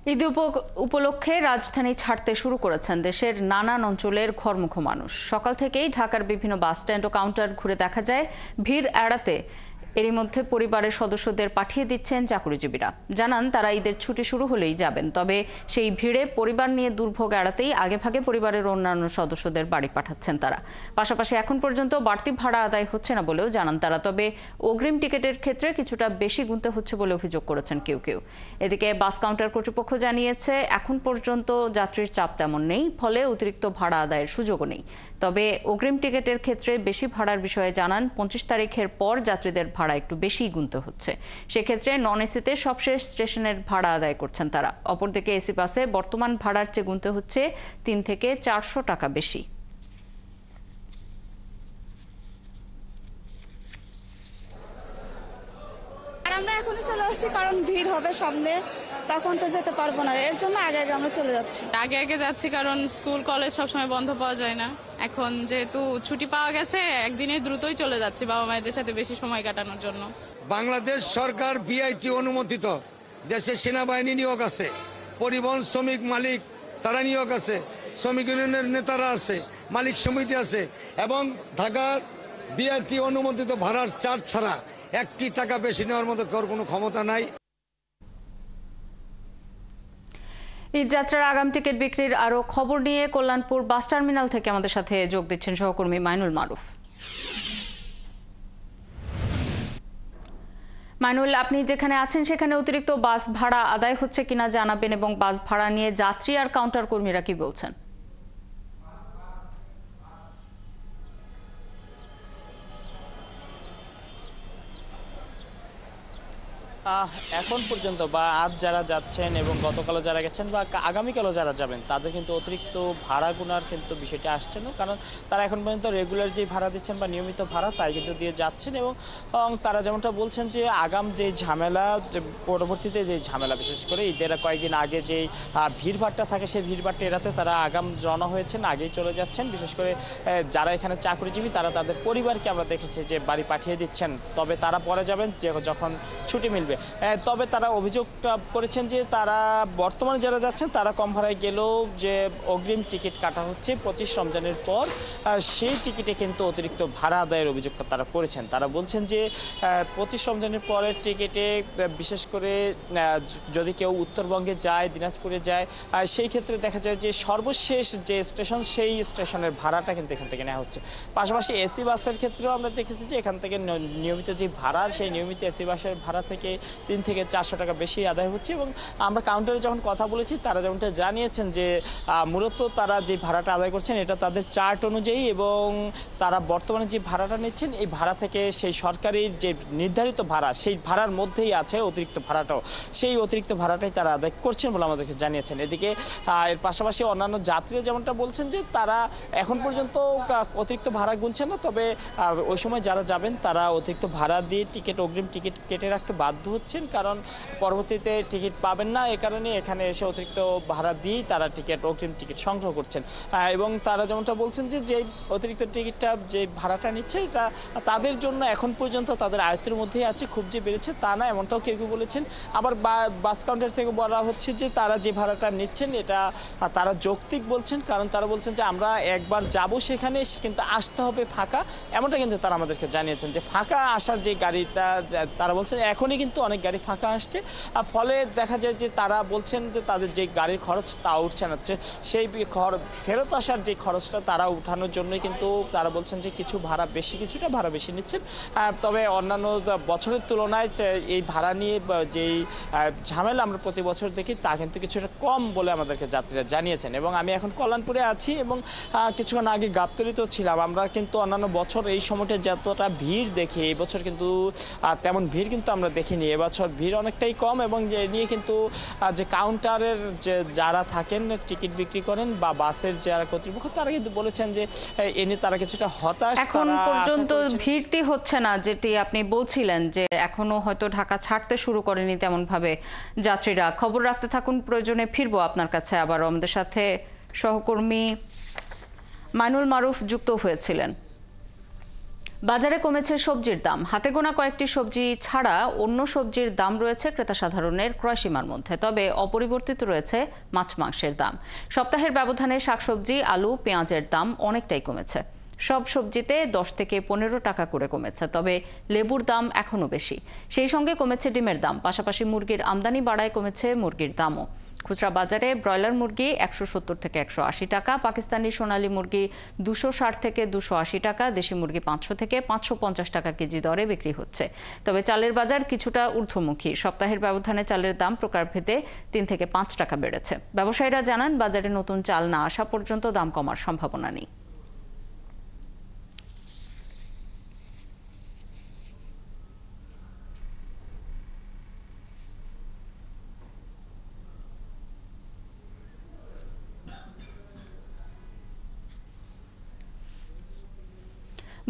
ঈদ উপলক্ষে রাজধানী ছাড়তে শুরু করেছেন দেশের নানান অঞ্চলের ঘরমুখো মানুষ। সকাল থেকেই ঢাকার বিভিন্ন বাস স্ট্যান্ড ও কাউন্টার ঘুরে দেখা যায় ভিড় এড়াতে এরই মধ্যে পরিবারের সদস্যদের পাঠিয়ে দিচ্ছেন চাকরিজীবীরা। জানান তারা ঈদের ছুটি শুরু হলেই যাবেন, তবে সেই ভিড়ে পরিবার নিয়ে দুর্ভোগ এড়াতেই আগেভাগে পরিবারের অন্যান্য সদস্যদের বাড়ি পাঠাচ্ছেন তারা। পাশাপাশি এখন পর্যন্ত বাড়তি ভাড়া আদায় হচ্ছে না বলেও জানান তারা, তবে অগ্রিম টিকিটের ক্ষেত্রে কিছুটা বেশি গুনতে হচ্ছে বলে অভিযোগ করেছেন কেউ কেউ। এদিকে বাস কাউন্টার কর্তৃপক্ষ জানিয়েছে এখন পর্যন্ত যাত্রীর চাপ তেমন নেই, ফলে অতিরিক্ত ভাড়া আদায়ের সুযোগও নেই। তবে অগ্রিম টিকিটের ক্ষেত্রে বেশি ভাড়ার বিষয়ে জানান ২৫ তারিখের পর যাত্রীদের ভাড়া একটু বেশি গুনতে হচ্ছে। সেক্ষেত্রে নন এসিতে সবশেষ স্টেশনের ভাড়া আদায় করছেন তারা। অপরদিকে এসি বাসে বর্তমান ভাড়ার চেয়ে গুনতে হচ্ছে ৩ থেকে ৪০০ টাকা বেশি। আমরা এখনই চলে আসছি কারণ ভিড় হবে সামনে, তখন তো যেতে পারবো না, এর জন্য আগে আগে আমরা চলে যাচ্ছি। আগে যাচ্ছি কারণ স্কুল কলেজ সবসময় বন্ধ পাওয়া যায় না। এখন যেহেতু ছুটি পাওয়া গেছে একদিনে দ্রুতই চলে যাচ্ছি বাবা মায়েদের সাথে বেশি সময় কাটানোর জন্য। বাংলাদেশ সরকার বিআইটি অনুমোদিত, দেশে সেনাবাহিনী নিয়োগ আছে, পরিবহন শ্রমিক মালিক তারা নিয়োগ আছে, শ্রমিক ইউনিয়নের নেতারা আছে, মালিক সমিতি আছে এবং ঢাকার বিআইটি অনুমোদিত ভাড়ার চার্জ ছাড়া 1 টাকা বেশি নেওয়ার মতো কোনো ক্ষমতা নাই। ঈদ যাত্রার আগাম টিকিট বিক্রির আরো খবর নিয়ে কল্যাণপুর বাস টার্মিনাল থেকে আমাদের সাথে যোগ দিচ্ছেন সহকর্মী মাইনুল মারুফ। মাইনুল, আপনি যেখানে আছেন সেখানে অতিরিক্ত বাস ভাড়া আদায় হচ্ছে কিনা জানাবেন, এবং বাস ভাড়া নিয়ে যাত্রী আর কাউন্টার কর্মীরা কি বলছেন? এখন পর্যন্ত বা আজ যারা যাচ্ছেন এবং গতকালও যারা গেছেন বা আগামীকালও যারা যাবেন তাদের কিন্তু অতিরিক্ত ভাড়া গুনার কিন্তু বিষয়টি আসছে না, কারণ তারা এখন পর্যন্ত রেগুলার যে ভাড়া দিচ্ছেন বা নিয়মিত ভাড়া তাই কিন্তু দিয়ে যাচ্ছেন। এবং তারা যেমনটা বলছেন যে আগাম যে ঝামেলা, যে পরবর্তীতে যে ঝামেলা, বিশেষ করে ঈদের কয়েকদিন আগে যে ভিড়ভাড়টা থাকে সেই ভিড়ভাড়টা এড়াতে তারা আগাম রওনা হয়েছেন, আগেই চলে যাচ্ছেন। বিশেষ করে যারা এখানে চাকরিজীবী তারা তাদের পরিবারকে আমরা দেখেছি যে বাড়ি পাঠিয়ে দিচ্ছেন, তবে তারা পরে যাবেন যখন ছুটি মিলবে। তবে তারা অভিযোগটা করেছেন যে তারা বর্তমানে যারা যাচ্ছেন তারা কম ভাড়ায় গেলেও যে অগ্রিম টিকিট কাটা হচ্ছে 25 রমজানের পর, সেই টিকিটে কিন্তু অতিরিক্ত ভাড়া আদায়ের অভিযোগটা তারা করেছেন। তারা বলছেন যে 25 রমজানের পরের টিকিটে বিশেষ করে যদি কেউ উত্তরবঙ্গে যায়, দিনাজপুরে যায়, সেই ক্ষেত্রে দেখা যায় যে সর্বশেষ যে স্টেশন সেই স্টেশনের ভাড়াটা কিন্তু এখান থেকে নেওয়া হচ্ছে। পাশাপাশি এসি বাসের ক্ষেত্রেও আমরা দেখেছি যে এখান থেকে নিয়মিত যে ভাড়া, সেই নিয়মিত এসি বাসের ভাড়া থেকে 3 থেকে 400 টাকা বেশি আদায় হচ্ছে। এবং আমরা কাউন্টারে যখন কথা বলেছি তারা যেমনটা জানিয়েছেন যে মূলত তারা যে ভাড়াটা আদায় করছেন এটা তাদের চার্ট অনুযায়ী, এবং তারা বর্তমানে যে ভাড়াটা নিচ্ছেন এই ভাড়া থেকে সেই সরকারি যে নির্ধারিত ভাড়া সেই ভাড়ার মধ্যেই আছে অতিরিক্ত ভাড়াটাও, সেই অতিরিক্ত ভাড়াটাই তারা আদায় করছেন বলে আমাদেরকে জানিয়েছেন। এদিকে এর পাশাপাশি অন্যান্য যাত্রীরা যেমনটা বলছেন যে তারা এখন পর্যন্ত অতিরিক্ত ভাড়া গুনছেন না, তবে ওই সময় যারা যাবেন তারা অতিরিক্ত ভাড়া দিয়ে অগ্রিম টিকিট কেটে রাখতে বাধ্য হচ্ছেন, কারণ পরবর্তীতে টিকিট পাবেন না। এ কারণে এখানে এসে অতিরিক্ত ভাড়া দিয়েই তারা অগ্রিম টিকিট সংগ্রহ করছেন। এবং তারা যেমনটা বলছেন যে অতিরিক্ত টিকিটটা যে ভাড়াটা নিচ্ছে এটা তাদের জন্য এখন পর্যন্ত তাদের আয়ত্তের মধ্যেই আছে, খুব যে বেড়েছে তা না, এমনটাও কেউ বলেছেন। আবার বাস কাউন্টার থেকে বলা হচ্ছে যে তারা যে ভাড়াটা নিচ্ছেন এটা তারা যৌক্তিক বলছেন, কারণ তারা বলছেন যে আমরা একবার যাব সেখানে কিন্তু আসতে হবে ফাঁকা, এমনটা কিন্তু তারা আমাদেরকে জানিয়েছেন যে ফাঁকা আসার যে গাড়িটা তারা বলছেন এখনই কিন্তু অনেক গাড়ি ফাঁকা আসছে, ফলে দেখা যায় যে তারা বলছেন যে তাদের যে গাড়ির খরচ তা উঠছে না, সেই ফেরত আসার যে খরচটা তারা উঠানোর জন্যই কিন্তু তারা বলছেন যে কিছুটা ভাড়া বেশি নিচ্ছেন। তবে অন্যান্য বছরের তুলনায় এই ভাড়া নিয়ে যেই ঝামেলা আমরা প্রতি বছর দেখি তা কিন্তু কিছুটা কম বলে আমাদেরকে যাত্রীরা জানিয়েছেন। এবং আমি এখন কল্যাণপুরে আছি এবং কিছুক্ষণ আগে গাবতলীতেও ছিলাম। আমরা কিন্তু অন্যান্য বছর এই সময়টা যতটা ভিড় দেখি এই বছর কিন্তু তেমন ভিড় কিন্তু আমরা দেখিনি, এবছর ভিড় অনেকটাই কম। এবং যে নিয়ে কিন্তু যে কাউন্টারের যে যারা থাকেন টিকিট বিক্রি করেন বা বাসের যারা কর্তৃপক্ষ তারা কিন্তু বলেছেন যে এ নিয়ে তারা কিছুটা হতাশ। এখন পর্যন্ত ভিড়টি হচ্ছে না, যেটি আপনি বলছিলেন যে এখনো হয়তো ঢাকা ছাড়তে শুরু করেনি তেমন ভাবে যাত্রীরা। খবর রাখতে থাকুন, প্রয়োজনে ফিরবো আপনার কাছে আবারও। আমাদের সাথে সহকর্মী মাইনুল মারুফ যুক্ত হয়েছিলেন। বাজারে কমেছে সবজির দাম। হাতে গোনা কয়েকটি সবজি ছাড়া অন্য সবজির দাম রয়েছে ক্রেতা সাধারণের ক্রয়সীমার মধ্যে, তবে অপরিবর্তিত রয়েছে মাছ মাংসের দাম। সপ্তাহের ব্যবধানে শাকসবজি, আলু, পেঁয়াজের দাম অনেকটাই কমেছে। সব সবজিতে 10 থেকে 15 টাকা করে কমেছে, তবে লেবুর দাম এখনো বেশি। সেই সঙ্গে কমেছে ডিমের দাম, পাশাপাশি মুরগির আমদানি বাড়ায় কমেছে মুরগির দামও। খুচরা বাজারে ব্রয়লার মুরগি 170 থেকে 180 টাকা, পাকিস্তানি সোনালী মুরগি 260 থেকে 280 টাকা, দেশি মুরগি 500 থেকে 550 টাকা কেজি দরে বিক্রি হচ্ছে। তবে চালের বাজার কিছুটা ঊর্ধ্বমুখী। সপ্তাহের ব্যবধানে চালের দাম প্রকারভেদে 3 থেকে 5 টাকা বেড়েছে। ব্যবসায়ীরা জানান, বাজারে নতুন চাল না আসা পর্যন্ত দাম কমার সম্ভাবনা নেই।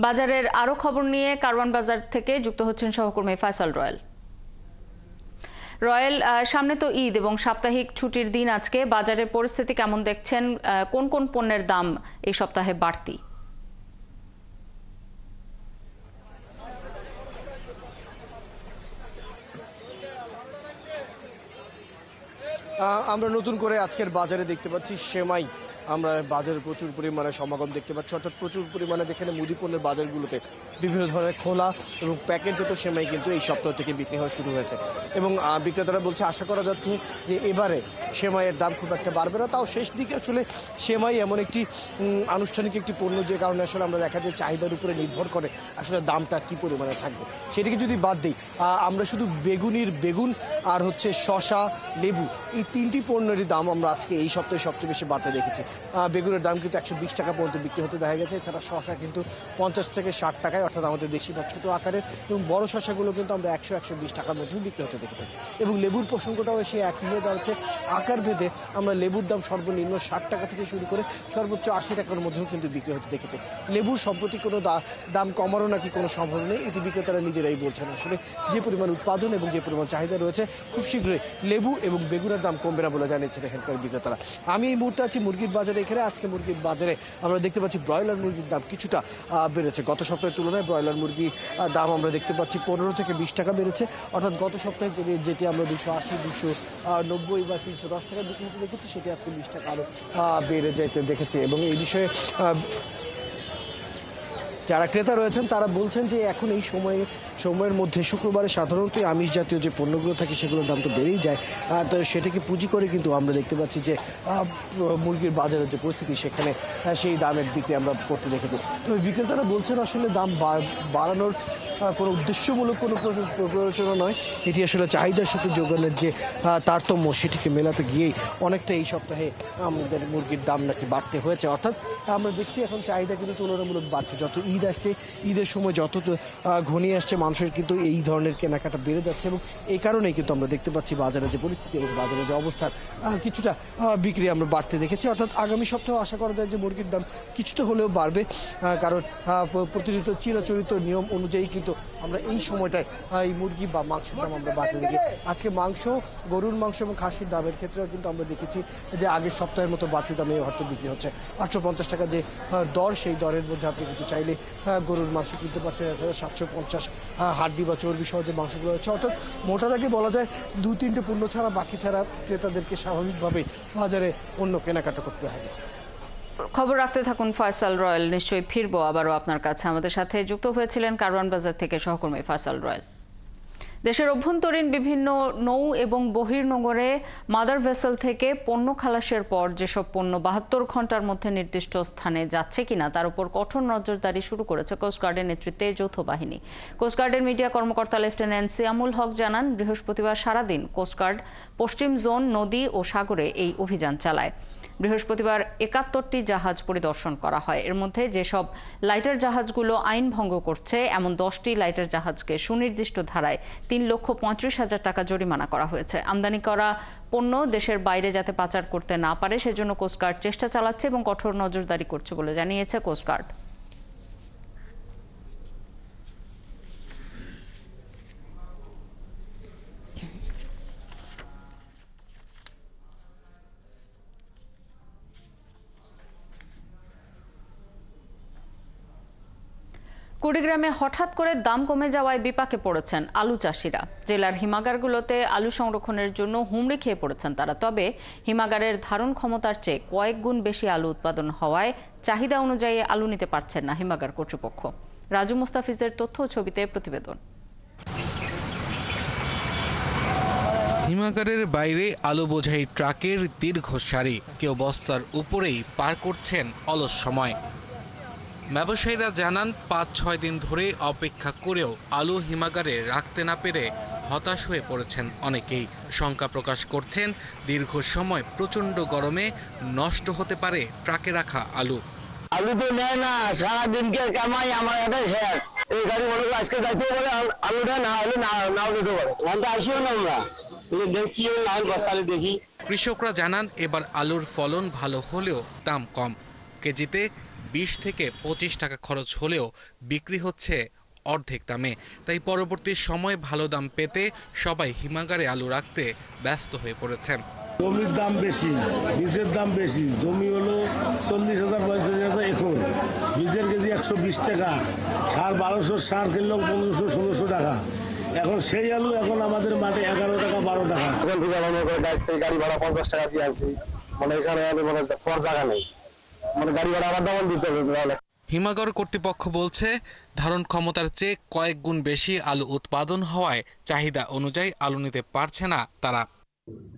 বাজারের আরো খবর নিয়ে কারওয়ান বাজার থেকে যুক্ত হচ্ছেন সহকর্মী ফয়সাল রয়েল। রয়েল, সামনে তো ঈদ এবং সাপ্তাহিক ছুটির দিন আজকে, বাজারের পরিস্থিতি কেমন দেখছেন? কোন কোন পণ্যের দাম এই সপ্তাহে বাড়তি? আমরা নতুন করে আজকের বাজারে দেখতে পাচ্ছি সেমাই। আমরা বাজারে প্রচুর পরিমাণে সমাগম দেখতে পাচ্ছি, অর্থাৎ প্রচুর পরিমাণে যেখানে মুদি পণ্যের বাজারগুলোতে বিভিন্ন ধরনের খোলা এবং প্যাকেটজাত সেমাই কিন্তু এই সপ্তাহ থেকে বিক্রি হওয়া শুরু হয়েছে। এবং বিক্রেতারা বলছে, আশা করা যাচ্ছে যে এবারে সেমাইয়ের দাম খুব একটা বাড়বে না। তাও শেষ দিকে আসলে সেমাই এমন একটি আনুষ্ঠানিক একটি পণ্য, যে কারণে আসলে আমরা দেখা যায় চাহিদার উপরে নির্ভর করে আসলে দামটা কী পরিমাণে থাকবে। সেটিকে যদি বাদ দিই, আমরা শুধু বেগুন আর হচ্ছে শসা, লেবু, এই 3টি পণ্যেরই দাম আমরা আজকে এই সপ্তাহে সবচেয়ে বেশি বাড়তে দেখেছি। বেগুনের দাম কিন্তু 120 টাকা পর্যন্ত বিক্রি হতে দেখা গেছে। এছাড়া শসা কিন্তু 50 থেকে 60 টাকায়, অর্থাৎ আমাদের দেশি বা ছোটো আকারের, এবং বড় শসাগুলো কিন্তু আমরা 100-120 টাকার মধ্যেই বিক্রি হতে দেখেছি। এবং লেবুর প্রসঙ্গটাও এসে একই হয়ে দাঁড়াচ্ছে। আকার ভেদে আমরা লেবুর দাম সর্বনিম্ন 60 টাকা থেকে শুরু করে সর্বোচ্চ 80 টাকার মধ্যেও কিন্তু বিক্রি হতে দেখেছে। লেবুর সম্প্রতি কোনো দাম কমারও নাকি কোনো সম্ভাবনা নেই, এটি বিক্রেতারা নিজেরাই বলছেন। আসলে যে পরিমাণ উৎপাদন এবং যে পরিমাণ চাহিদা রয়েছে, খুব শীঘ্রই লেবু এবং বেগুনের দাম কমবে না বলে জানিয়েছেন এখানকার বিক্রেতারা। আমি এই মুহূর্তে আছি মুরগির বাজারে। এখানে আজকে মুরগির বাজারে আমরা দেখতে পাচ্ছি ব্রয়লার মুরগির দাম কিছুটা বেড়েছে। গত সপ্তাহের তুলনায় ব্রয়লার মুরগি দাম আমরা দেখতে পাচ্ছি 15 থেকে 20 টাকা বেড়েছে, অর্থাৎ গত সপ্তাহে যেটি আমরা 280, 290 বা 310 টাকা বিক্রি হতে দেখেছি, সেটি আজকে 20 টাকা আরও বেড়ে যেতে দেখেছি। এবং এই বিষয়ে যারা ক্রেতা রয়েছেন তারা বলছেন যে এখন এই সময়ের মধ্যে শুক্রবারে সাধারণত আমিষ জাতীয় যে পণ্যগুলো থাকে সেগুলোর দাম তো বেড়েই যায়। তো সেটাকে পুঁজি করে কিন্তু আমরা দেখতে পাচ্ছি যে মুরগির বাজারের যে পরিস্থিতি, সেখানে সেই দামের বিক্রি আমরা করতে দেখেছি। তো বিক্রেতারা বলছেন আসলে দাম বাড়ানোর কোনো উদ্দেশ্যমূলক কোনো প্ররোচনা নয়, এটি আসলে চাহিদার সাথে যোগানের যে তারতম্য, সেটিকে মেলাতে গিয়েই অনেকটা এই সপ্তাহে আমাদের মুরগির দাম নাকি বাড়তে হয়েছে। অর্থাৎ আমরা দেখছি এখন চাহিদা কিন্তু তুলনামূলক বাড়ছে। যত ঈদ আসছে, ঈদের সময় যত ঘনিয়ে আসছে, মানুষের কিন্তু এই ধরনের কেনাকাটা বেড়ে যাচ্ছে। এবং এই কারণেই কিন্তু আমরা দেখতে পাচ্ছি বাজারে যে পরিস্থিতি এবং বাজারে যে অবস্থান, কিছুটা বিক্রি আমরা বাড়তে দেখেছি। অর্থাৎ আগামী সপ্তাহে আশা করা যায় যে মুরগির দাম কিছুটা হলেও বাড়বে, কারণ প্রতিনিয়ত চিরাচরিত নিয়ম অনুযায়ী কিন্তু আমরা এই সময়টায় এই মুরগি বা মাংসের দাম আমরা বাড়তে দেখি। আজকে মাংস, গরুর মাংস এবং খাসির দামের ক্ষেত্রেও কিন্তু আমরা দেখেছি যে আগের সপ্তাহের মতো বাড়তি দামে হয়তো বিক্রি হচ্ছে। 850 টাকা যে দর, সেই দরের মধ্যে আপনি কিন্তু চাইলে গরুর মাংস কিনতে পারছেন। এছাড়া 750 হাড্ডি বা চর্বি সহ যে মাংসগুলো হচ্ছে, অর্থাৎ মোটা দাগে বলা যায় 2-3টে পণ্য ছাড়া বাকি ছাড়া ক্রেতাদেরকে স্বাভাবিকভাবে বাজারে পণ্য কেনাকাটা করতে দেখা গেছে। খবর রাখতে থাকুন ফয়সাল রয়েল, নিশ্চয়ই ফিরবো আবারও আপনার কাছে। আমাদের সাথে যুক্ত হয়েছিলেন কারওয়ান বাজার থেকে সহকর্মী ফয়সাল রয়েল। দেশের অভ্যন্তরীণ বিভিন্ন নৌ এবং বহির্নোঙরে মাদার ভেসেল থেকে পণ্য খালাসের পর যেসব পণ্য 72 ঘন্টার মধ্যে নির্দিষ্ট স্থানে যাচ্ছে কিনা তার উপর কঠোর নজরদারি শুরু করেছে কোস্টগার্ডের নেতৃত্বে যৌথ বাহিনী। কোস্টগার্ডের মিডিয়া কর্মকর্তা লেফটেন্যান্ট সিয়ামুল হক জানান, বৃহস্পতিবার সারাদিন কোস্টগার্ড পশ্চিম জোন, নদী ও সাগরে এই অভিযান চালায়। বৃহস্পতিবার 71টি জাহাজ পরিদর্শন করা হয়। এর মধ্যে যেসব লাইটার জাহাজগুলো আইন ভঙ্গ করছে, এমন 10টি লাইটার জাহাজকে সুনির্দিষ্ট ধারায় 3,35,000 টাকা জরিমানা করা হয়েছে। আমদানি করা পণ্য দেশের বাইরে যাতে পাচার করতে না পারে সেজন্য কোস্টগার্ড চেষ্টা চালাচ্ছে এবং কঠোর নজরদারি করছে বলে জানিয়েছে কোস্টগার্ড। কুড়িগ্রামে হঠাৎ করে দাম কমে যাওয়ায় বিপাকে পড়েছেন আলু চাষিরা। জেলার হিমাগারগুলোতে আলু সংরক্ষণের জন্য হুমড়ি খেয়ে পড়েছেন তারা। তবে হিমাগারের ধারণ ক্ষমতার চেয়ে কয়েক গুণ বেশি আলু উৎপাদন হওয়ায় চাহিদা অনুযায়ী আলু নিতে পারছেন না হিমাগার কর্তৃপক্ষ। রাজু মুস্তাফিজের তথ্য ও ছবিতে প্রতিবেদন। হিমাগারের বাইরে আলু বোঝাই ট্রাকের দীর্ঘ সারি, কেউ বস্তার উপরেই পার করছেন অলস সময়। ব্যবসায়ীরা জানান ৫-৬ দিন ধরে অপেক্ষা করেও আলু হিমাগারে রাখতে না পেরে হতাশ হয়ে পড়েছেন অনেকেই। শঙ্কা প্রকাশ করছেন দীর্ঘ সময় প্রচণ্ড গরমে নষ্ট হতে পারে ট্রাকে রাখা আলু। আলু তো নেয় না, সারাদিনকে কামাই আমার এটাই শেষ। এই গাড়ি বলে আজকে যাইতে বলে আলুটা না হলে নাও যেতে পারে। তো আসিও না আমরা দেখি না বস্তালে দেখি। কৃষকরা জানান এবার আলুর ফলন ভালো হলেও দাম কম। কেজিতে ২০ থেকে ২৫ টাকা খরচ হলেও বিক্রি হচ্ছে অর্ধেক দামে। তাই পরবর্তী সময় ভালো দাম পেতে সবাই হিমাগারে আলু রাখতে ব্যস্ত হয়ে পড়েছেন। জমির দাম বেশি, বীজের দাম বেশি। জমি হলো ৪০,০০০ ৪৫,০০০ একর, বীজের কেজি ১২০ টাকা, সার ১২০০, সার কিনলো ১৫০০ ১৬০০ টাকা। এখন সেই আলু এখন আমাদের মাঠে ১১ টাকা ১২ টাকা। এখন থেকে গাড়ি ভাড়া ৫০ টাকা দিয়ে আনছি, মানে এখানে মানে পর জায়গা নেই, মানে গাড়ি ভাড়া আবার ডবল দিতে হবে। তাহলে হিমাগার কর্তৃপক্ষ বলছে ধারণ ক্ষমতার চেয়ে কয়েক গুণ বেশি আলু উৎপাদন হওয়ায় চাহিদা অনুযায়ী আলু নিতে পারছে না তারা।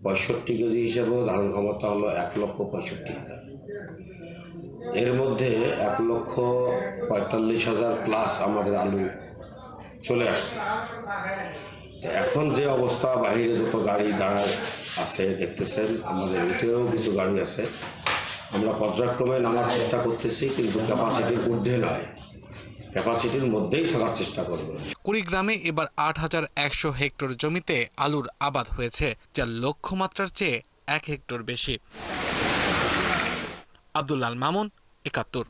৬৫ কেজি হিসাবে ধারণ ক্ষমতা হলো ১,৬৫,০০০। এর মধ্যে ১,৪৫,০০০ প্লাস আমাদের আলু চলে আসছে। এখন যে অবস্থা, বাহিরে যত গাড়ি দাঁড়ায় আছে দেখতেছেন, আমাদের ভিতরেও কিছু গাড়ি আছে। আমরা পর্যায়ক্রমে নামার চেষ্টা করতেছি, কিন্তু ক্যাপাসিটির ঊর্ধ্বে নয়, ক্যাপাসিটির মধ্যেই থাকার চেষ্টা করবে। কুড়িগ্রামে এবার ৮,১০০ হেক্টর জমিতে আলুর আবাদ হয়েছে, যা লক্ষ্যমাত্রার চেয়ে ১ হেক্টর বেশি। আব্দুল্লাহ মামুন, ৭১।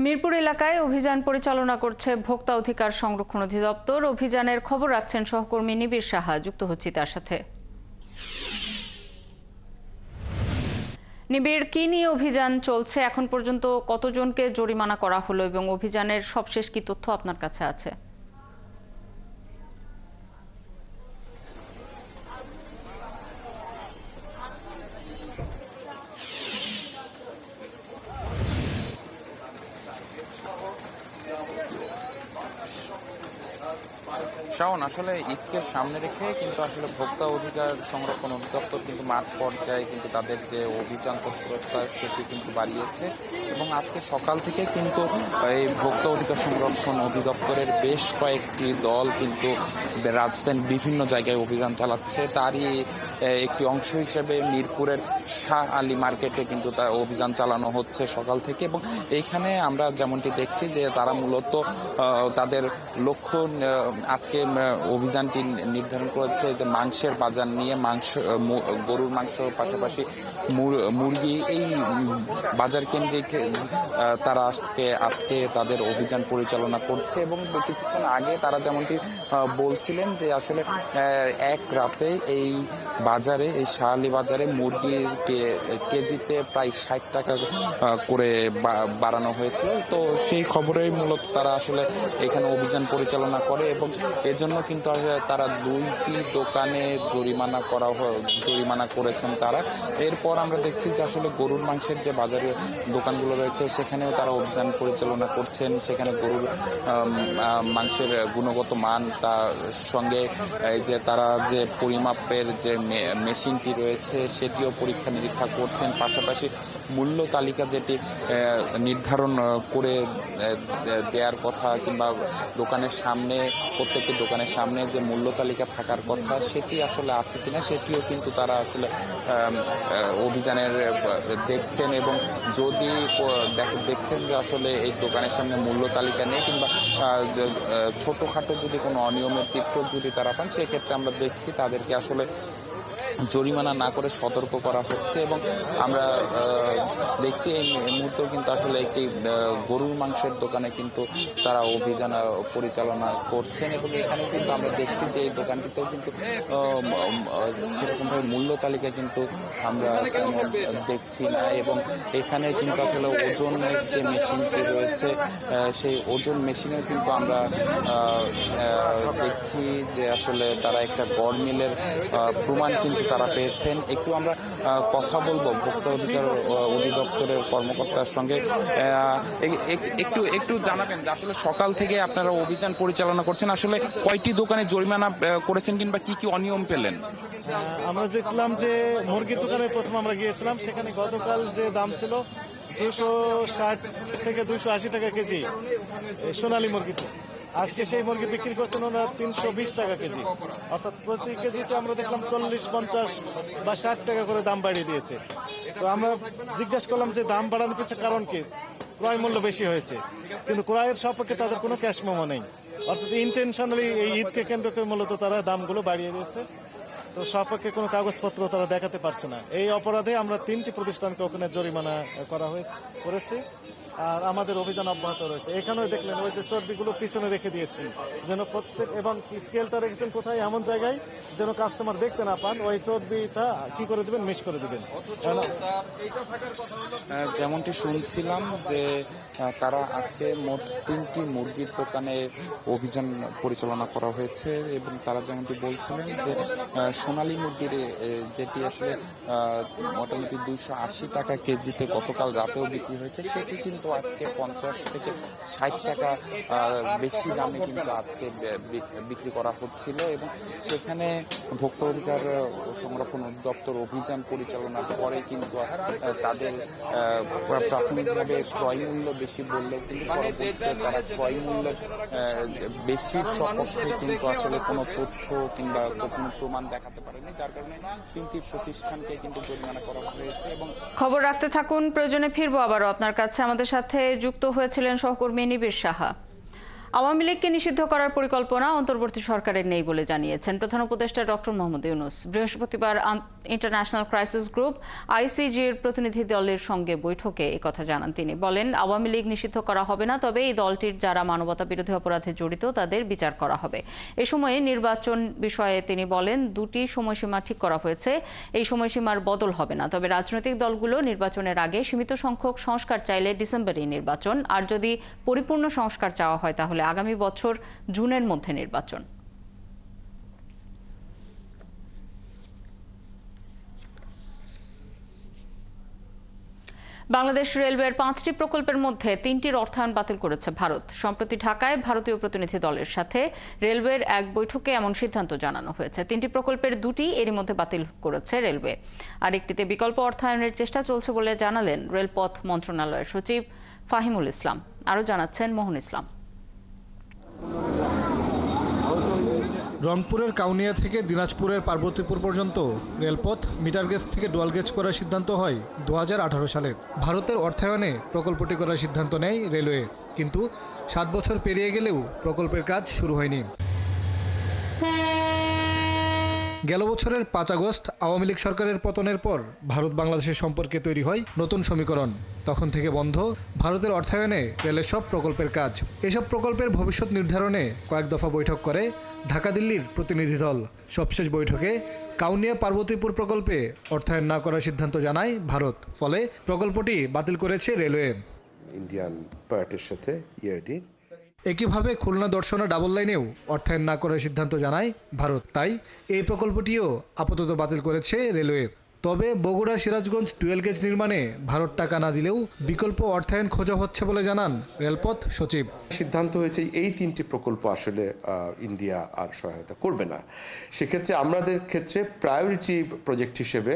মিরপুর এলাকায় অভিযান পরিচালনা করছে ভোক্তা অধিকার সংরক্ষণ অধিদপ্তর। অভিযানের খবর রাখছেন সহকর্মী নিবিড় সাহা। যুক্ত হচ্ছি তার সাথে। নিবিড়, কি নিয়ে অভিযান চলছে? এখন পর্যন্ত কতজনকে জরিমানা করা হলো এবং অভিযানের সবশেষ কি তথ্য আপনার কাছে আছে? শাওন, আসলে ঈদকে সামনে রেখে কিন্তু আসলে ভোক্তা অধিকার সংরক্ষণ অধিদপ্তর কিন্তু মাঠ পর্যায়ে কিন্তু তাদের যে অভিযান তৎপরতা সেটি কিন্তু বাড়িয়েছে এবং আজকে সকাল থেকে কিন্তু এই ভোক্তা অধিকার সংরক্ষণ অধিদপ্তরের বেশ কয়েকটি দল কিন্তু রাজধানীর বিভিন্ন জায়গায় অভিযান চালাচ্ছে। তারই একটি অংশ হিসেবে মিরপুরের শাহ আলী মার্কেটে কিন্তু তার অভিযান চালানো হচ্ছে সকাল থেকে এবং এইখানে আমরা যেমনটি দেখছি যে তারা মূলত তাদের লক্ষ্য আজকে অভিযানটি নির্ধারণ করেছে যে মাংসের বাজার নিয়ে, গরুর মাংস পাশাপাশি মুরগি, এই বাজার কেন্দ্রিক তারা আজকে তাদের অভিযান পরিচালনা করছে এবং কিছুক্ষণ আগে তারা যেমনটি বলছিলেন যে আসলে এক রাতে এই বাজারে, এই শাহালি বাজারে মুরগির কেজিতে প্রায় ৬০ টাকা করে বাড়ানো হয়েছিল। তো সেই খবরেই মূলত তারা আসলে এখানে অভিযান পরিচালনা করে এবং এজন্য কিন্তু তারা ২টি দোকানে জরিমানা করেছেন তারা। এরপর আমরা দেখছি যে আসলে গরুর মাংসের যে বাজারে দোকানগুলো রয়েছে সেখানেও তারা অভিযান পরিচালনা করছেন। সেখানে গরুর মাংসের গুণগত মান, তার সঙ্গে যে তারা যে পরিমাপের যে মেশিনটি রয়েছে সেটিও পরীক্ষা নিরীক্ষা করছেন। পাশাপাশি মূল্য তালিকা যেটি নির্ধারণ করে দেওয়ার কথা কিংবা দোকানের সামনে, প্রত্যেকটি দোকানের সামনে যে মূল্য তালিকা থাকার কথা সেটি আসলে আছে কিনা সেটিও কিন্তু তারা আসলে অভিযানের দেখছেন এবং যদি দেখছেন যে আসলে এই দোকানের সামনে মূল্য তালিকা নেই কিংবা ছোটোখাটো যদি কোনো অনিয়মের চিত্র যদি তারা পান, সেক্ষেত্রে আমরা দেখছি তাদেরকে আসলে জরিমানা না করে সতর্ক করা হচ্ছে। এবং আমরা দেখছি এই মুহূর্তেও কিন্তু আসলে একটি গরুর মাংসের দোকানে কিন্তু তারা অভিযান পরিচালনা করছেন এবং এখানে কিন্তু আমরা দেখছি যে এই দোকানটিতেও কিন্তু সেরকমভাবে মূল্য তালিকা কিন্তু আমরা দেখছি না। এবং এখানে কিন্তু আসলে ওজনের যে মেশিনটি রয়েছে সেই ওজন মেশিনেও কিন্তু আমরা দেখছি যে আসলে তারা একটা গড় মিলের প্রমাণ কিন্তু তারা পেয়েছেন। একটু আমরা কথা বলবো ভোক্তা অধিকার অধিদপ্তরের কর্মকর্তার সঙ্গে। একটু জানাবেন যে আসলে সকাল থেকে আপনারা অভিযান পরিচালনা করছেন, আসলে কয়টি দোকানে জরিমানা করেছেন কিংবা কি কি অনিয়ম পেলেন? আমরা দেখলাম যে মুরগির দোকানে প্রথম আমরা গিয়েছিলাম, সেখানে গতকাল যে দাম ছিল 260 থেকে 280 টাকা কেজি সোনালী মুরগিতে, আজকে সেই মুরগি বিক্রি করছেন ওনারা 320 টাকা কেজি, অর্থাৎ প্রতি কেজিতে আমরা দেখলাম 40, 50 বা 60 টাকা করে দাম বাড়িয়ে দিয়েছে। তো আমরা জিজ্ঞাসা করলাম যে দাম বাড়ানোর পিছনে কারণ কি, ক্রয় মূল্য বেশি হয়েছে, কিন্তু ক্রয়ের সপক্ষে তাদের কোনো ক্যাশ মেমো নেই, অর্থাৎ ইন্টেনশনালি এই ঈদকে কেন্দ্র করে মূলত তারা দামগুলো বাড়িয়ে দিয়েছে। তো সপক্ষে কোনো কাগজপত্র তারা দেখাতে পারছে না। এই অপরাধে আমরা 3টি প্রতিষ্ঠানকে ওখানে জরিমানা করেছি আর আমাদের অভিযান অব্যাহত রয়েছে। এখানেও দেখলেন ওই যে চর্বিগুলো পিছনে রেখে দিয়েছেন যেন প্রত্যেক, এবং স্কেলটা রেখেছেন কোথায়, এমন জায়গায় যেন কাস্টমার দেখতে না পান, ওই চর্বিটা কি করে দিবেন, মিস করে দিবেন। যেমনটি শুনছিলাম যে তারা আজকে মোট 3টি মুরগির দোকানে অভিযান পরিচালনা করা হয়েছে এবং তারা যেমনটি বলছিলেন যে সোনালী মুরগির যেটি আসলে মোটামুটি 280 টাকা কেজিতে গতকাল রাতেও বিক্রি হয়েছে, সেটি কিন্তু আজকে 50 থেকে 60 টাকা বেশি দামে কিন্তু আজকে বিক্রি করা হচ্ছিল। এবং সেখানে ভোক্তা অধিকার সংরক্ষণ অধিদপ্তর অভিযান পরিচালনার পরে কিন্তু তাদের প্রাথমিকভাবে ক্রয় মূল্য বেশি বললেও কিন্তু পরবর্তীতে তারা ক্রয় মূল্যের বেশির সপক্ষে কিন্তু আসলে কোনো তথ্য কিংবা কোনো প্রমাণ দেখাতে পারেনি, যার কারণে 3টি প্রতিষ্ঠানকে কিন্তু জরিমানা করা হয়েছে। এবং খবর রাখতে থাকুন, প্রয়োজনে ফিরবো আবারও আপনার কাছে। আমাদের সাথে যুক্ত হয়েছিলেন সহকর্মী নিবিড় সাহা। আওয়ামী লীগকে নিষিদ্ধ করার পরিকল্পনা অন্তর্বর্তী সরকারের নেই বলে জানিয়েছেন প্রধান উপদেষ্টা ডক্টর মোহাম্মদ ইউনূস। বৃহস্পতিবার ইন্টারন্যাশনাল ক্রাইসিস গ্রুপ আইসিজির প্রতিনিধি দলের সঙ্গে বৈঠকে একথা জানান তিনি। বলেন, আওয়ামী লীগ নিষিদ্ধ করা হবে না, তবে এই দলটির যারা মানবতা বিরোধী অপরাধে জড়িত তাদের বিচার করা হবে। এ সময়ে নির্বাচন বিষয়ে তিনি বলেন, 2টি সময়সীমা ঠিক করা হয়েছে, এই সময়সীমার বদল হবে না, তবে রাজনৈতিক দলগুলো নির্বাচনের আগে সীমিত সংখ্যক সংস্কার চাইলে ডিসেম্বরেই নির্বাচন, আর যদি পরিপূর্ণ সংস্কার চাওয়া হয় তাহলে আগামী বছর জুনের মধ্যে নির্বাচন। বাংলাদেশ রেলওয়ের 5টি প্রকল্পের মধ্যে 3টির অর্থায়ন বাতিল করেছে ভারত। সম্প্রতি ঢাকায় ভারতীয় প্রতিনিধি দলের সাথে রেলওয়ের এক বৈঠকে এমন সিদ্ধান্ত জানানো হয়েছে। 3টি প্রকল্পের 2টি এরই মধ্যে বাতিল করেছে রেলওয়ে, আর একটিতে বিকল্প অর্থায়নের চেষ্টা চলছে বলে জানালেন রেলপথ মন্ত্রণালয়ের সচিব ফাহিমুল ইসলাম। আরও জানাচ্ছেন মোহন ইসলাম। রংপুরের কাউনিয়া থেকে দিনাজপুরের পার্বতীপুর পর্যন্ত রেলপথ মিটার গেজ থেকে ডুয়াল গেজ করার সিদ্ধান্ত হয় 2018 সালে। ভারতের অর্থায়নে প্রকল্পটি করার সিদ্ধান্ত নেয় রেলওয়ে, কিন্তু 7 বছর পেরিয়ে গেলেও প্রকল্পের কাজ শুরু হয়নি। গেল বছরের 5 আগস্ট আওয়ামী লীগ সরকারের পতনের পর ভারত বাংলাদেশের সম্পর্কে তৈরি হয় নতুন সমীকরণ। তখন থেকে বন্ধ ভারতের অর্থায়নে রেলের সব প্রকল্পের কাজ। এসব প্রকল্পের ভবিষ্যৎ নির্ধারণে কয়েক দফা বৈঠক করে ঢাকা দিল্লির প্রতিনিধি দল। সবশেষ বৈঠকে কাউনিয়া পার্বতীপুর প্রকল্পে অর্থায়ন না করার সিদ্ধান্ত জানায় ভারত, ফলে প্রকল্পটি বাতিল করেছে রেলওয়ে। ইন্ডিয়ান পার্টির সাথে ইআরডির একইভাবে খুলনা দর্শনা ডাবল লাইনেও অর্থায়ন না করার সিদ্ধান্ত জানায় ভারত, তাই এই প্রকল্পটিও আপাতত বাতিল করেছে রেলওয়ে। তবে বগুড়া সিরাজগঞ্জ ডুয়েল গেজ নির্মাণে ভারত টাকা না দিলেও বিকল্প অর্থায়ন খোঁজা হচ্ছে বলে জানান রেলপথ সচিব। সিদ্ধান্ত হয়েছে এই 3টি প্রকল্প আসলে ইন্ডিয়া আর সহায়তা করবে না। সেক্ষেত্রে আমাদের ক্ষেত্রে প্রায়োরিটি প্রজেক্ট হিসেবে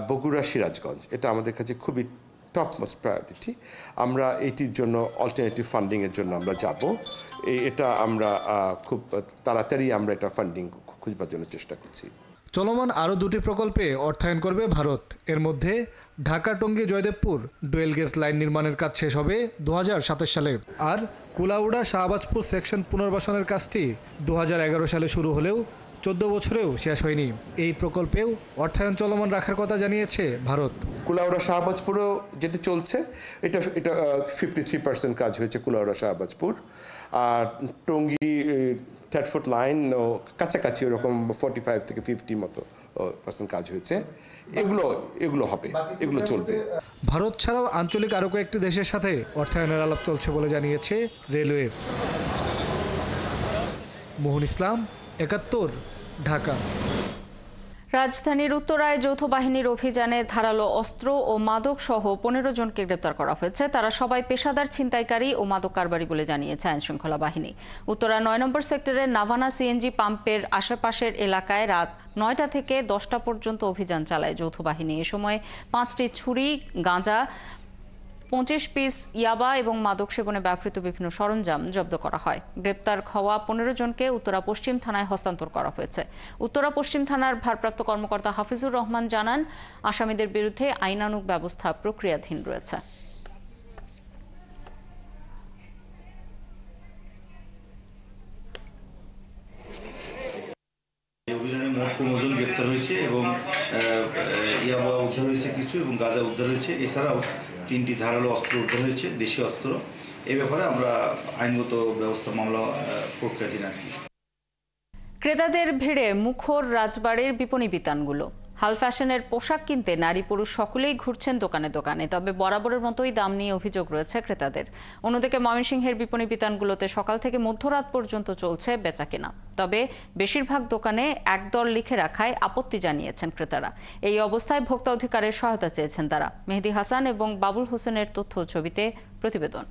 বগুড়া সিরাজগঞ্জ, এটা আমাদের কাছে খুবই টপ মোস্ট প্রায়োরিটি। আমরা এটির জন্য অল্টারনেটিভ ফান্ডিংয়ের জন্য আমরা যাব, এটা আমরা খুব তাড়াতাড়ি আমরা এটা ফান্ডিং খুঁজবার জন্য চেষ্টা করছি। চলমান আরও 2টি প্রকল্পে অর্থায়ন করবে ভারত। এর মধ্যে Dhaka Tongi Joydebpur dual gauge line নির্মাণের কাজ শেষ হবে 2027 সালে, আর কুলাউড়া শাহবাজপুর সেকশন পুনর্বাসনের কাজটি 2011 সালে শুরু হলেও 14 বছরেও শেষ হয়নি। এই প্রকল্পেও অর্থায়ন চলমান রাখার কথা জানিয়েছে ভারত। কুলাউড়া শাহবাজপুরও যেটা চলছে এটা 53% কাজ হয়েছে কুলাউড়া শাহবাজপুর। আর টঙ্গী থ্যাটফোর্ট লাইন কাছাকাছি ওরকম 45 থেকে 50 মতো % কাজ হয়েছে। এগুলো হবে, এগুলো চলবে। ভারত ছাড়াও আঞ্চলিক আরও কয়েকটি দেশের সাথে অর্থায়নের আলাপ চলছে বলে জানিয়েছে রেলওয়ে। মোহন ইসলাম, 71, ঢাকা। রাজধানীর উত্তরায় যৌথ বাহিনীর অভিযানে ধারালো অস্ত্র ও মাদক সহ 15 জনকে গ্রেপ্তার করা হয়েছে। তারা সবাই পেশাদার ছিনতাইকারী ও মাদক কারবারি বলে জানিয়েছে আইনশৃঙ্খলা বাহিনী। উত্তরা 9 নম্বর সেক্টরের নাভানা সিএনজি পাম্পের আশেপাশের এলাকায় রাত 9টা থেকে 10টা পর্যন্ত অভিযান চালায় যৌথ বাহিনী। এ সময় 5টি ছুরি, গাঁজা, 25 পিস ইয়াবা এবং মাদক সেবনে ব্যবহৃত বিভিন্ন সরঞ্জাম জব্দ করা হয়। গ্রেপ্তার হওয়া 15 জনকে উত্তরা পশ্চিম থানায় হস্তান্তর করা হয়েছে। উত্তরা পশ্চিম থানার ভারপ্রাপ্ত কর্মকর্তা হাফিজুর রহমান জানান, আসামিদের বিরুদ্ধে আইনানুগ ব্যবস্থা প্রক্রিয়াধীন রয়েছে। অভিযানে মোট 15 জন গ্রেপ্তার হয়েছে এবং ইয়াবা উদ্ধার হয়েছে কিছু এবং গাঁজা উদ্ধার হয়েছে। এছাড়াও 3টি ধারালো অস্ত্র উদ্ধার হয়েছে, দেশীয় অস্ত্র। এ ব্যাপারে আমরা আইনগত ব্যবস্থা মামলা প্রক্রিয়াধীন আর কি। ক্রেতাদের ভিড়ে মুখর রাজবাড়ির বিপণী বিতানগুলো। হাল ফ্যাশনের পোশাক কিনতে নারী পুরুষ সকলেই ঘুরছেন দোকানে দোকানে। তবে বরাবরের মতোই দাম নিয়ে অভিযোগ রয়েছে ক্রেতাদের। অন্যদিকে ময়মনসিংহের বিপণী বিতানগুলোতে সকাল থেকে মধ্যরাত পর্যন্ত চলছে বেচাকেনা। তবে বেশিরভাগ দোকানে একদর লিখে রাখায় আপত্তি জানিয়েছেন ক্রেতারা। এই অবস্থায় ভোক্তা অধিকারের সহায়তা চেয়েছেন তারা। মেহেদি হাসান এবং বাবুল হোসেনের তথ্য ছবিতে প্রতিবেদন।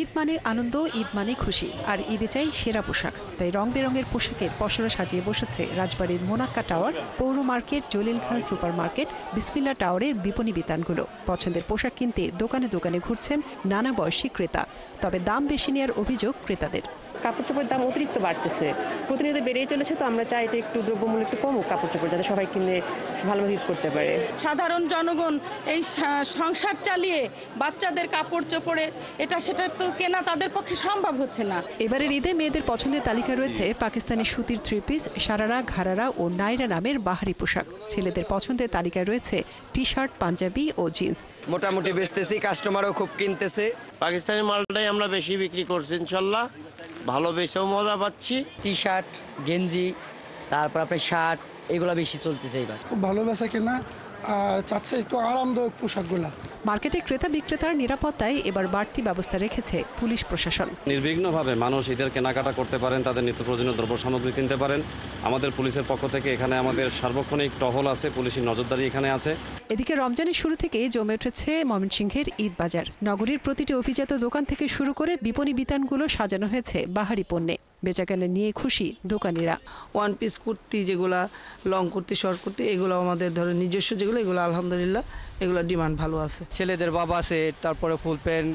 ঈদ মানে আনন্দ, ঈদ মানে খুশি, আর ঈদে চাই সেরা পোশাক। তাই রং বেরঙের পোশাকের পসরা সাজিয়ে বসেছে রাজবাড়ির মোনাক্কা টাওয়ার, পৌর মার্কেট, জলিল খান সুপার মার্কেট, বিসমিল্লা টাওয়ারের বিপণী বিতানগুলো। পছন্দের পোশাক কিনতে দোকানে দোকানে ঘুরছেন নানা বয়সী ক্রেতা। তবে দাম বেশি নেওয়ার অভিযোগ ক্রেতাদের। কাপড় চোপড়ের দাম অতিরিক্ত বাড়তেছে, প্রতিনিয়ত বেড়েই চলেছে। তো আমরা চাই যে একটু দ্রব্যমূল্য একটু কমুক কাপড় চোপড়, যাতে সবাই কিনে ভালোভাবে ঈদ করতে পারে। সাধারণ জনগণ এই সংসার চালিয়ে বাচ্চাদের কাপড় চোপড়ে এটা সেটা তো কেনা তাদের পক্ষে সম্ভব হচ্ছে না। এবারের ঈদে মেয়েদের পছন্দের তালিকা রয়েছে পাকিস্তানি সুতির 3 পিস, সারারা, ঘারারা ও নাইরা নামের বাহারি পোশাক। ছেলেদের পছন্দের তালিকায় রয়েছে টি শার্ট, পাঞ্জাবি ও জিন্স। মোটামুটি বেচতেছি, কাস্টমারও খুব কিনতেছে। পাকিস্তানি মালটাই আমরা বেশি বিক্রি করছি, ইনশাল্লাহ ভালো বেশেও মজা পাচ্ছি। টি শার্ট, গেঞ্জি, তারপর আপনার শার্ট, এগুলো বেশি চলতেছে এবার। খুব ভালো বেচা কেনা আর চাচ্ছে একটু আরামদায়ক পোশাকগুলা। মার্কেটে ক্রেতা বিক্রেতার নিরাপত্তায় এবার বাড়তি ব্যবস্থা রেখেছে পুলিশ প্রশাসন। নির্বিঘ্নভাবে মানুষ ঈদের কেনাকাটা করতে পারেন, তাদের নিত্য প্রয়োজনীয় দ্রব্য সামগ্রী কিনতে পারেন। আমাদের পুলিশের পক্ষ থেকে এখানে আমাদের সার্বক্ষণিক টহল আছে, পুলিশের নজরদারি এখানে আছে। এদিকে রমজানের শুরু থেকে জমে উঠেছে ময়মনসিংহের ঈদ বাজার। নগরীর প্রতিটি অভিজাত দোকান থেকে শুরু করে বিপণী বিতানগুলো সাজানো হয়েছে বাহারি পণ্যে। বেচাকেনা নিয়ে খুশি দোকানিরা। ওয়ান পিস কুর্তি, যেগুলা লং কুর্তি, শর্ট কুর্তি, এগুলো আমাদের ধরো নিজস্ব যেগুলো, এগুলো আলহামদুলিল্লাহ এগুলো ডিমান্ড ভালো আছে। ছেলেদের বাবা সেট, তারপরে ফুল প্যান্ট,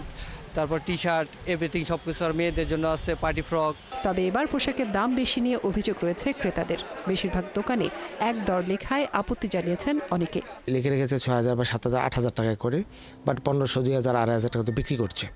তারপর টি শার্ট, এভরিথিং সবকিছু। আর মেয়েদের জন্য আছে পার্টি ফ্রক। তবে এবার পোশাকের দাম বেশি নিয়ে অভিযোগ রয়েছে ক্রেতাদের। বেশিরভাগ দোকানে এক দর লেখায় আপত্তি জানিয়েছেন অনেকে। লিখে রেখেছে 6,000 বা 7,000, 8,000 টাকা করে, বাট 1500, 2,000, 2,500 টাকা বিক্রি করছে।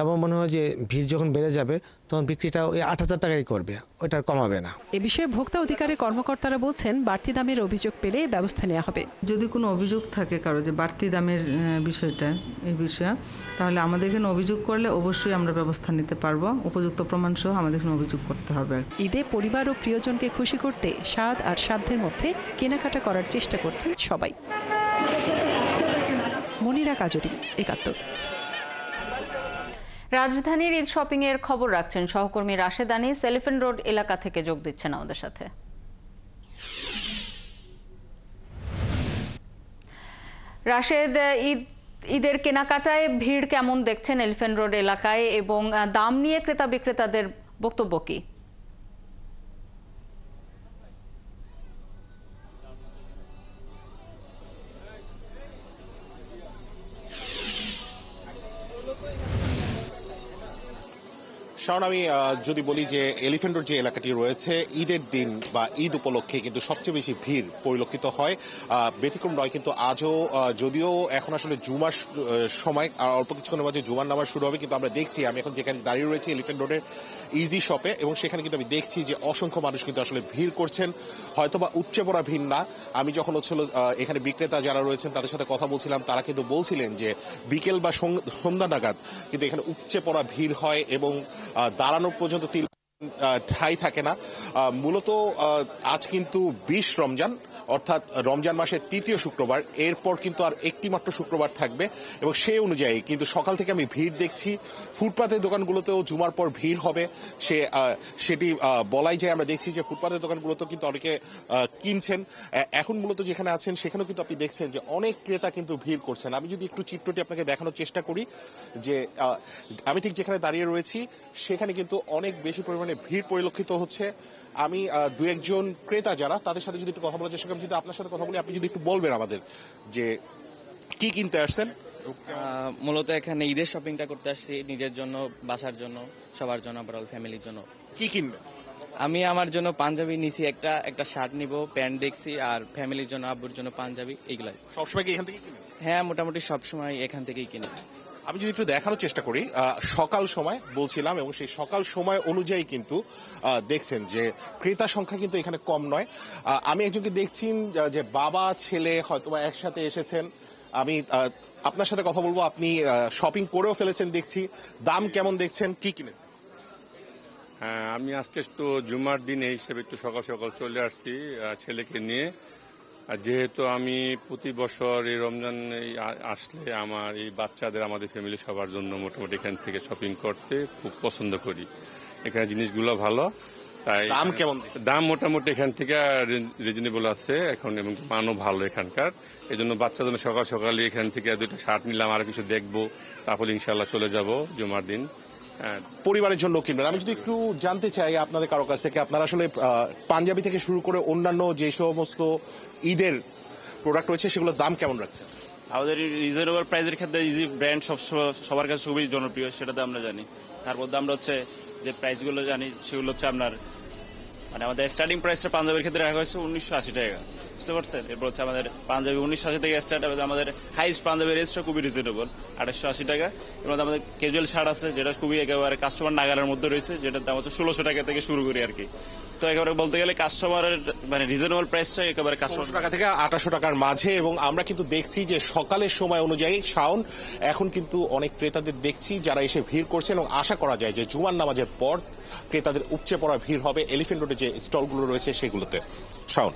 আমার মনে হয় যে ভিড় যখন বেড়ে যাবে তখন বিক্রিটা ওই 8,000 টাকাই করবে, ওটা কমাবে না। এ বিষয়ে ভোক্তা অধিকারের কর্মকর্তারা বলছেন, বাড়তি দামের অভিযোগ পেলে ব্যবস্থা নেওয়া হবে। যদি কোনো অভিযোগ থাকে কারো যে বাড়তি দামের বিষয়টা, এই বিষয়ে, তাহলে আমাদের এখানে অভিযোগ করলে অবশ্যই আমরা ব্যবস্থা নিতে পারবো। উপযুক্ত প্রমাণ সহ আমাদের এখানে অভিযোগ করতে হবে। ঈদে পরিবার ও প্রিয়জনকে খুশি করতে স্বাদ আর সাধ্যের মধ্যে কেনাকাটা করার চেষ্টা করছেন সবাই। মনিরা কাজরি, 71। রাজধানীর ঈদ শপিং এর খবর রাখছেন সহকর্মী রাশেদ আনিস। এলিফ্যান্ট রোড এলাকা থেকে যোগ দিচ্ছেন আমাদের সাথে। রাশেদ, ঈদের কেনাকাটায় ভিড় কেমন দেখছেন এলিফ্যান্ট রোড এলাকায়, এবং দাম নিয়ে ক্রেতা বিক্রেতাদের বক্তব্য কি? কারণ আমি যদি বলি যে এলিফ্যান্ট রোড যে এলাকাটি রয়েছে, ঈদের দিন বা ঈদ উপলক্ষে কিন্তু সবচেয়ে বেশি ভিড় পরিলক্ষিত হয়। ব্যতিক্রম নয় কিন্তু আজও, যদিও এখন আসলে জুমার সময়, আর অল্প কিছুক্ষণের মাঝে জুমার নামাজ শুরু হবে, কিন্তু আমরা দেখছি, আমি এখন যেখানে দাঁড়িয়ে রয়েছি এলিফ্যান্ট রোডের ইজি শপে, এবং সেখানে কিন্তু আমি দেখছি যে অসংখ্য মানুষ কিন্তু আসলে ভিড় করছেন, হয়তোবা উপচে পড়া ভিড় না। আমি যখন হচ্ছিল এখানে বিক্রেতা যারা রয়েছেন তাদের সাথে কথা বলছিলাম, তারা কিন্তু বলছিলেন যে বিকেল বা সন্ধ্যা নাগাদ কিন্তু এখানে উপচে পড়া ভিড় হয় এবং দাঁড়ানোর পর্যন্ত ঠাঁই থাকে না। মূলত আজ কিন্তু 20 রমজান, অর্থাৎ রমজান মাসের 3য় শুক্রবার, এরপর কিন্তু আর একটি মাত্র শুক্রবার থাকবে এবং সেই অনুযায়ী কিন্তু সকাল থেকে আমি ভিড় দেখছি। ফুটপাতের দোকানগুলোতেও জুমার পর ভিড় হবে, সেটি বলাই যায়। আমরা দেখছি যে ফুটপাতের দোকানগুলোতেও কিন্তু অনেকে কিনছেন। এখন মূলত যেখানে আছেন সেখানেও কিন্তু আপনি দেখছেন যে অনেক ক্রেতা কিন্তু ভিড় করছেন। আমি যদি একটু চিত্রটি আপনাকে দেখানোর চেষ্টা করি, যে আমি ঠিক যেখানে দাঁড়িয়ে রয়েছি সেখানে কিন্তু অনেক বেশি পরিমাণে ভিড় পরিলক্ষিত হচ্ছে। আমি দু একজন ক্রেতা যারা, তাদের সাথে যদি একটু কথা বলার চেষ্টা করি, যদি আপনার সাথে কথা বলি, আপনি যদি একটু বলবেন আমাদের যে কি কিনতে আসছেন। মূলত এখানে ঈদের শপিংটা করতে আসছি, নিজের জন্য, বাসার জন্য, সবার জন্য, ওভারঅল ফ্যামিলির জন্য। কি কিনবেন? আমি আমার জন্য পাঞ্জাবি নিছি, একটা শার্ট নিব, প্যান্ট দেখছি, আর ফ্যামিলির জন্য, আব্বুর জন্য পাঞ্জাবি, এইগুলাই। সবসময় কি এখান থেকে কিনেন? হ্যাঁ, মোটামুটি সবসময় এখান থেকেই কিনি। আমি যদি একটু দেখানোর চেষ্টা করি, সকাল সময় বলছিলাম, এবং সেই সকাল সময় অনুযায়ী কিন্তু দেখছেন যে ক্রেতা সংখ্যা কিন্তু এখানে কম নয়। আমি একজনকে দেখছি যে বাবা ছেলে হয়তো একসাথে এসেছেন। আমি আপনার সাথে কথা বলবো। আপনি শপিং করেও ফেলেছেন দেখছি, দাম কেমন দেখছেন, কি কিনেছেন? হ্যাঁ, আমি আজকে একটু জুমার দিন এই হিসেবে একটু সকাল সকাল চলে আসছি ছেলেকে নিয়ে। আর যেহেতু আমি প্রতি বছর এই রমজান আসলে আমার এই বাচ্চাদের, আমাদের ফ্যামিলি সবার জন্য মোটামুটি এখান থেকে শপিং করতে খুব পছন্দ করি। এখানে জিনিসগুলো ভালো, তাই দাম কেমন? দাম মোটামুটি এখান থেকে রিজনেবল আছে এখন, এবং মানও ভালো এখানকার। এই জন্য বাচ্চার জন্য সকাল সকালে এখান থেকে 2টা শার্ট নিলাম, আর কিছু দেখবো, তারপরে ইনশাল্লাহ চলে যাব জুমার দিন। পরিবারের জন্য কিনবেন। আমি যদি একটু জানতে চাই আপনাদের কারো কাছ থেকে, আপনারা আসলে পাঞ্জাবি থেকে শুরু করে অন্যান্য যে সমস্ত ঈদের প্রোডাক্ট রয়েছে সেগুলোর দাম কেমন রাখছেন? আমাদের রিজনেবল প্রাইসের ক্ষেত্রে ইজি ব্র্যান্ড সবার কাছে খুবই জনপ্রিয়, সেটাতে আমরা জানি। তার মধ্যে আমরা হচ্ছে যে প্রাইসগুলো জানি সেগুলো হচ্ছে আপনার, মানে আমাদের স্টার্টিং প্রাইসটা পাঞ্জাবির ক্ষেত্রে রাখা হয়েছে 1980 টাকা, বুঝতে পারছেন? এরপর হচ্ছে আমাদের পাঞ্জাবি 1980 থেকে স্টার্ট হবে। আমাদের হাইস্ট পাঞ্জাবির রেটটা খুবই রিজনেবল, 2880 টাকা। এর মধ্যে আমাদের ক্যাজুয়াল শার্ট আছে, যেটা খুবই একেবারে কাস্টমার নাগালের মধ্যে রয়েছে, যেটার দাম হচ্ছে 1600 টাকা থেকে শুরু করি আর কি। তো একেবারে বলতে গেলে কাস্টমারের মানে রিজনেবল প্রাইসটা একেবারে 1600 টাকা থেকে 2800 টাকার মাঝে। এবং আমরা কিন্তু দেখছি যে সকালের সময় অনুযায়ী শাওন, এখন কিন্তু অনেক ক্রেতাদের দেখছি যারা এসে ভিড় করছেন, এবং আশা করা যায় যে জুমার নামাজের পর ক্রেতাদের উপচে পড়া ভিড় হবে এলিফ্যান্ট রোডে যে স্টলগুলো রয়েছে সেগুলোতে। শাওন।